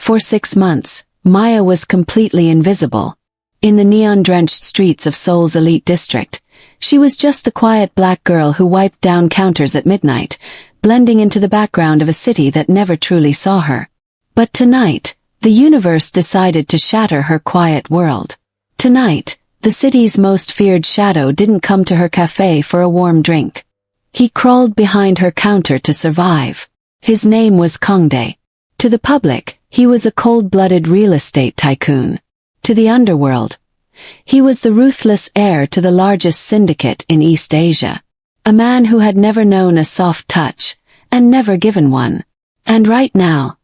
For 6 months, Maya was completely invisible. In the neon-drenched streets of Seoul's elite district, she was just the quiet black girl who wiped down counters at midnight, blending into the background of a city that never truly saw her. But tonight, the universe decided to shatter her quiet world. Tonight, the city's most feared shadow didn't come to her cafe for a warm drink. He crawled behind her counter to survive. His name was Kangdae. To the public, he was a cold-blooded real estate tycoon. To the underworld, he was the ruthless heir to the largest syndicate in East Asia. A man who had never known a soft touch, and never given one. And right now,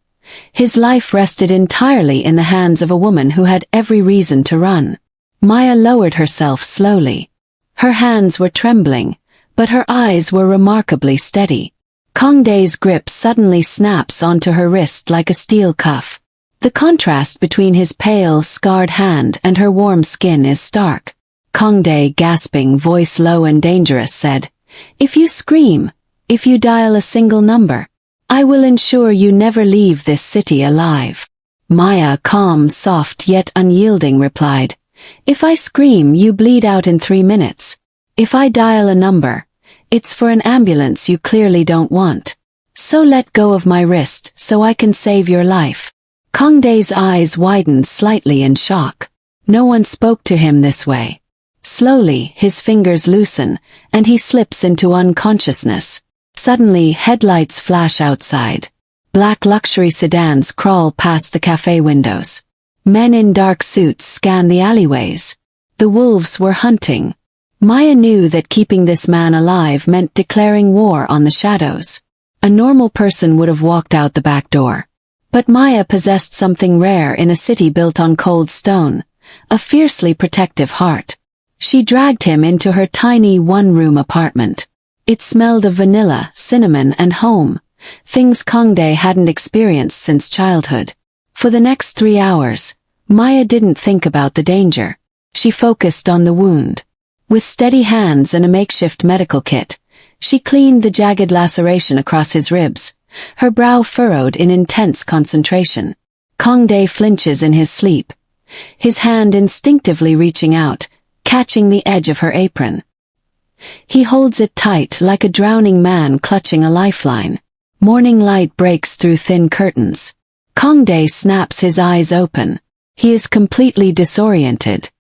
his life rested entirely in the hands of a woman who had every reason to run. Maya lowered herself slowly. Her hands were trembling, but her eyes were remarkably steady. Kangdae's grip suddenly snaps onto her wrist like a steel cuff. The contrast between his pale, scarred hand and her warm skin is stark. Kangdae, gasping, voice low and dangerous, said, "If you scream, if you dial a single number, I will ensure you never leave this city alive." Maya, calm, soft yet unyielding, replied, "If I scream, you bleed out in 3 minutes. If I dial a number, it's for an ambulance you clearly don't want. So let go of my wrist so I can save your life." Kangdae's eyes widened slightly in shock. No one spoke to him this way. Slowly, his fingers loosen, and he slips into unconsciousness. Suddenly, headlights flash outside. Black luxury sedans crawl past the cafe windows. Men in dark suits scan the alleyways. The wolves were hunting. Maya knew that keeping this man alive meant declaring war on the shadows. A normal person would have walked out the back door. But Maya possessed something rare in a city built on cold stone, a fiercely protective heart. She dragged him into her tiny one-room apartment. It smelled of vanilla, cinnamon, and home, things Kangdae hadn't experienced since childhood. For the next 3 hours, Maya didn't think about the danger. She focused on the wound. With steady hands and a makeshift medical kit, she cleaned the jagged laceration across his ribs, her brow furrowed in intense concentration. Kangdae flinches in his sleep, his hand instinctively reaching out, catching the edge of her apron. He holds it tight like a drowning man clutching a lifeline. Morning light breaks through thin curtains. Kangdae snaps his eyes open. He is completely disoriented.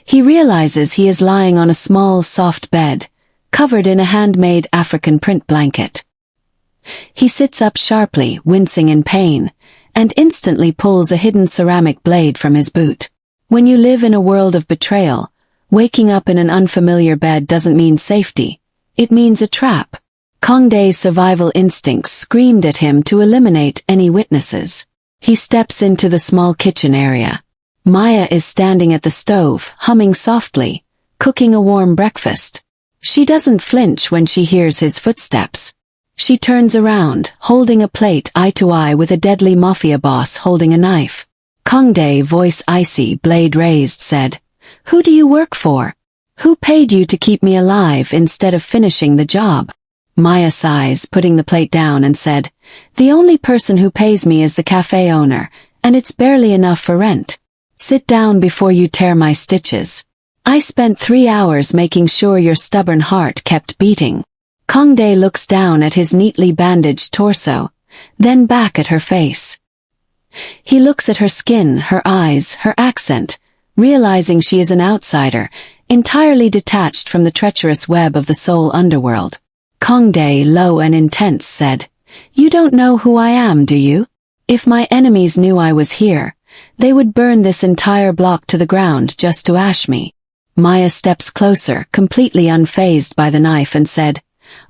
He realizes he is lying on a small, soft bed, covered in a handmade African print blanket. He sits up sharply, wincing in pain, and instantly pulls a hidden ceramic blade from his boot. When you live in a world of betrayal, waking up in an unfamiliar bed doesn't mean safety. It means a trap. Kangdae's survival instincts screamed at him to eliminate any witnesses. He steps into the small kitchen area. Maya is standing at the stove, humming softly, cooking a warm breakfast. She doesn't flinch when she hears his footsteps. She turns around, holding a plate eye to eye with a deadly mafia boss holding a knife. Kangdae, voice icy, blade raised, said, "Who do you work for? Who paid you to keep me alive instead of finishing the job?" Maya sighs, putting the plate down, and said, "The only person who pays me is the cafe owner, and it's barely enough for rent. Sit down before you tear my stitches. I spent 3 hours making sure your stubborn heart kept beating." Kangdae looks down at his neatly bandaged torso, then back at her face. He looks at her skin, her eyes, her accent, realizing she is an outsider, entirely detached from the treacherous web of the Seoul underworld. Kangdae, low and intense, said, "You don't know who I am, do you? If my enemies knew I was here, they would burn this entire block to the ground just to ash me." Maya steps closer, completely unfazed by the knife, and said,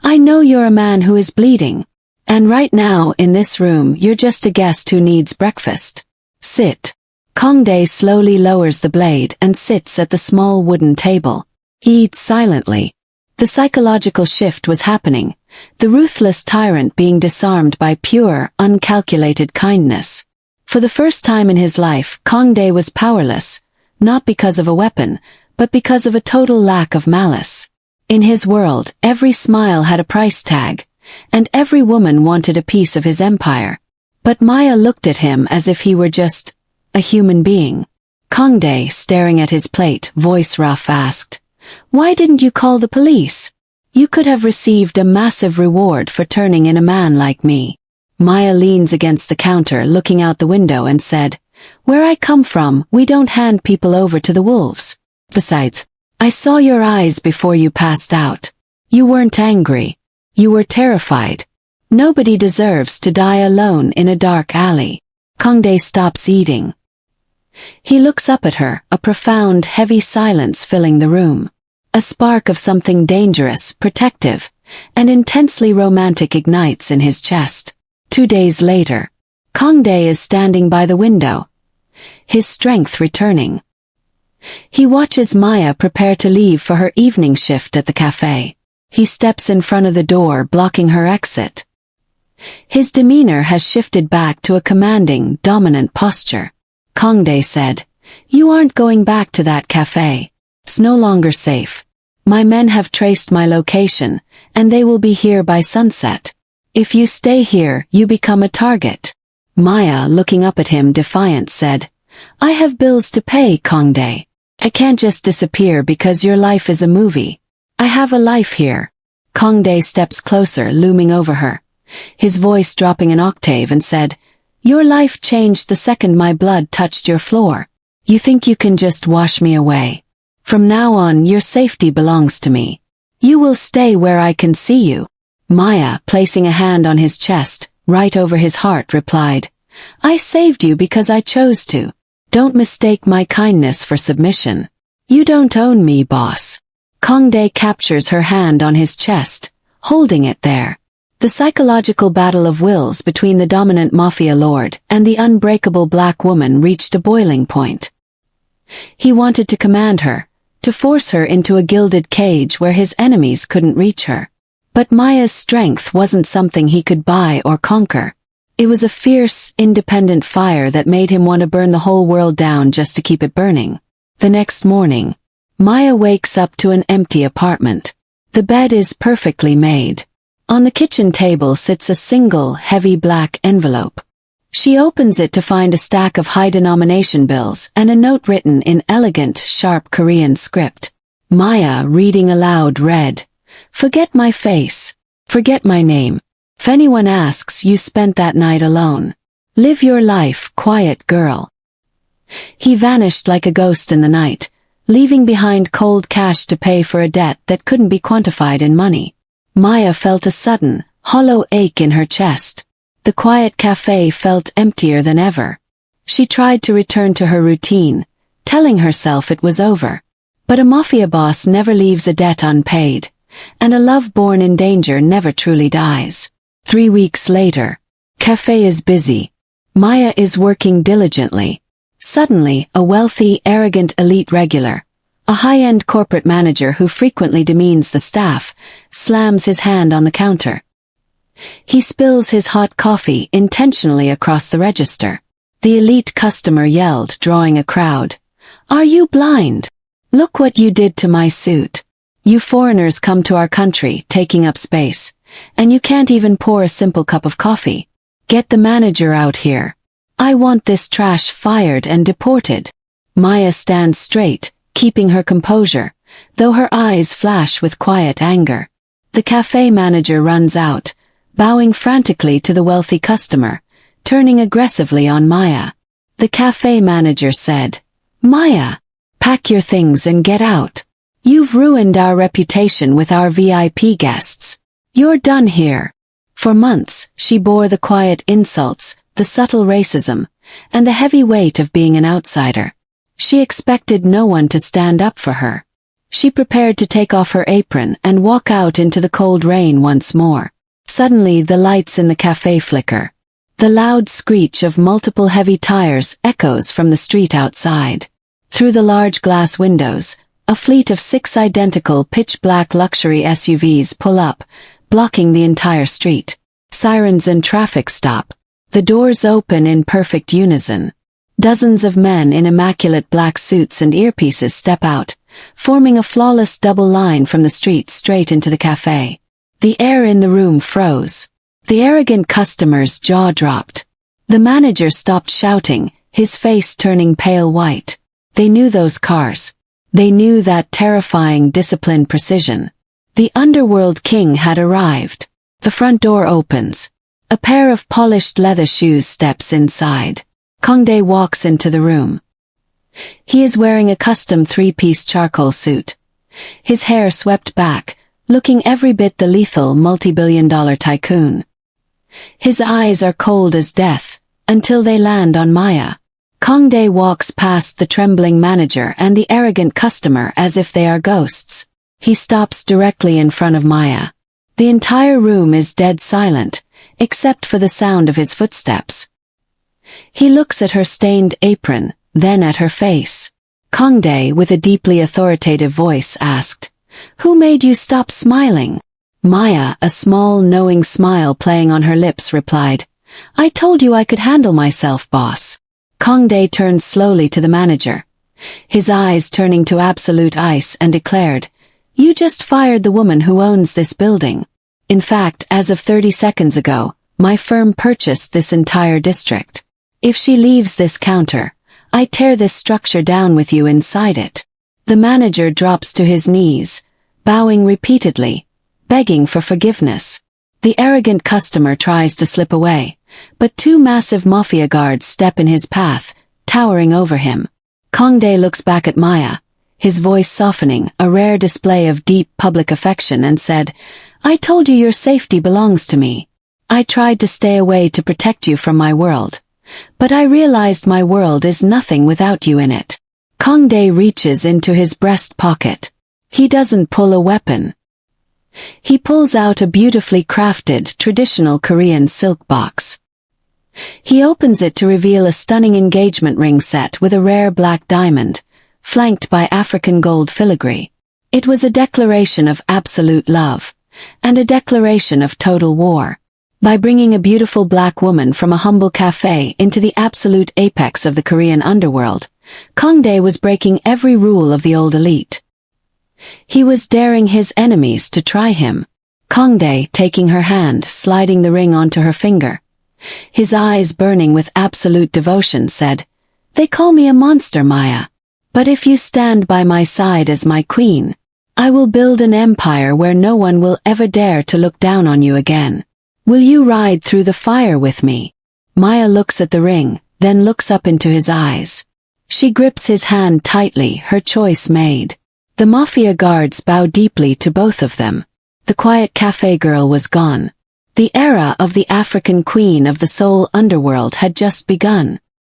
"I know you're a man who is bleeding. And right now, in this room, you're just a guest who needs breakfast. Sit." Kangdae slowly lowers the blade and sits at the small wooden table. He eats silently. The psychological shift was happening, the ruthless tyrant being disarmed by pure, uncalculated kindness. For the first time in his life, Kangdae was powerless, not because of a weapon, but because of a total lack of malice. In his world, every smile had a price tag, and every woman wanted a piece of his empire. But Maya looked at him as if he were just a human being. Kangdae, staring at his plate, voice rough, asked, "Why didn't you call the police? You could have received a massive reward for turning in a man like me." Maya leans against the counter, looking out the window, and said, "Where I come from, we don't hand people over to the wolves. Besides, I saw your eyes before you passed out. You weren't angry. You were terrified. Nobody deserves to die alone in a dark alley." Kangdae stops eating. He looks up at her, a profound, heavy silence filling the room. A spark of something dangerous, protective, and intensely romantic ignites in his chest. 2 days later, Kangdae is standing by the window, his strength returning. He watches Maya prepare to leave for her evening shift at the cafe. He steps in front of the door, blocking her exit. His demeanor has shifted back to a commanding, dominant posture. Kangdae said, "You aren't going back to that cafe. It's no longer safe. My men have traced my location, and they will be here by sunset. If you stay here, you become a target." Maya, looking up at him defiant, said, "I have bills to pay, Kangdae. I can't just disappear because your life is a movie. I have a life here." Kangdae steps closer, looming over her, his voice dropping an octave, and said, "Your life changed the second my blood touched your floor. You think you can just wash me away? From now on, your safety belongs to me. You will stay where I can see you." Maya, placing a hand on his chest, right over his heart, replied, "I saved you because I chose to. Don't mistake my kindness for submission. You don't own me, boss." Kangdae captures her hand on his chest, holding it there. The psychological battle of wills between the dominant mafia lord and the unbreakable black woman reached a boiling point. He wanted to command her, to force her into a gilded cage where his enemies couldn't reach her. But Maya's strength wasn't something he could buy or conquer. It was a fierce, independent fire that made him want to burn the whole world down just to keep it burning. The next morning, Maya wakes up to an empty apartment. The bed is perfectly made. On the kitchen table sits a single, heavy black envelope. She opens it to find a stack of high-denomination bills and a note written in elegant, sharp Korean script. Maya, reading aloud, read, "Forget my face. Forget my name. If anyone asks, you spent that night alone. Live your life, quiet girl." He vanished like a ghost in the night, leaving behind cold cash to pay for a debt that couldn't be quantified in money. Maya felt a sudden, hollow ache in her chest. The quiet cafe felt emptier than ever. She tried to return to her routine, telling herself it was over. But a mafia boss never leaves a debt unpaid, and a love born in danger never truly dies. 3 weeks later, cafe is busy. Maya is working diligently. Suddenly, a wealthy, arrogant elite regular, a high-end corporate manager who frequently demeans the staff, slams his hand on the counter. He spills his hot coffee intentionally across the register. The elite customer yelled, drawing a crowd, "Are you blind? Look what you did to my suit. You foreigners come to our country, taking up space, and you can't even pour a simple cup of coffee. Get the manager out here. I want this trash fired and deported." Maya stands straight, keeping her composure, though her eyes flash with quiet anger. The cafe manager runs out, bowing frantically to the wealthy customer, turning aggressively on Maya. The cafe manager said, "Maya, pack your things and get out. You've ruined our reputation with our VIP guests. You're done here." For months, she bore the quiet insults, the subtle racism, and the heavy weight of being an outsider. She expected no one to stand up for her. She prepared to take off her apron and walk out into the cold rain once more. Suddenly the lights in the cafe flicker. The loud screech of multiple heavy tires echoes from the street outside. Through the large glass windows, a fleet of 6 identical pitch-black luxury SUVs pull up, blocking the entire street. Sirens and traffic stop. The doors open in perfect unison. Dozens of men in immaculate black suits and earpieces step out, forming a flawless double line from the street straight into the cafe. The air in the room froze. The arrogant customer's jaw dropped. The manager stopped shouting, his face turning pale white. They knew those cars. They knew that terrifying, disciplined precision. The underworld king had arrived. The front door opens. A pair of polished leather shoes steps inside. Kangdae walks into the room. He is wearing a custom three-piece charcoal suit. His hair swept back, looking every bit the lethal multi-billion-dollar tycoon. His eyes are cold as death, until they land on Maya. Kangdae walks past the trembling manager and the arrogant customer as if they are ghosts. He stops directly in front of Maya. The entire room is dead silent, except for the sound of his footsteps. He looks at her stained apron, then at her face. Kangdae, with a deeply authoritative voice, asked, "Who made you stop smiling?" Maya, a small, knowing smile playing on her lips, replied, "I told you I could handle myself, boss." Kangdae turned slowly to the manager, his eyes turning to absolute ice, and declared, "You just fired the woman who owns this building. In fact, as of 30 seconds ago, my firm purchased this entire district. If she leaves this counter, I tear this structure down with you inside it." The manager drops to his knees, bowing repeatedly, begging for forgiveness. The arrogant customer tries to slip away, but two massive mafia guards step in his path, towering over him. Kangdae looks back at Maya, his voice softening, a rare display of deep public affection, and said, "I told you your safety belongs to me. I tried to stay away to protect you from my world. But I realized my world is nothing without you in it." Kangdae reaches into his breast pocket. He doesn't pull a weapon. He pulls out a beautifully crafted, traditional Korean silk box. He opens it to reveal a stunning engagement ring set with a rare black diamond, flanked by African gold filigree. It was a declaration of absolute love, and a declaration of total war. By bringing a beautiful black woman from a humble cafe into the absolute apex of the Korean underworld, Kangdae was breaking every rule of the old elite. He was daring his enemies to try him. Kangdae, taking her hand, sliding the ring onto her finger, his eyes burning with absolute devotion, said, "They call me a monster, Maya. But if you stand by my side as my queen, I will build an empire where no one will ever dare to look down on you again. Will you ride through the fire with me?" Maya looks at the ring, then looks up into his eyes. She grips his hand tightly, her choice made. The mafia guards bow deeply to both of them. The quiet cafe girl was gone. The era of the African queen of the Seoul underworld had just begun.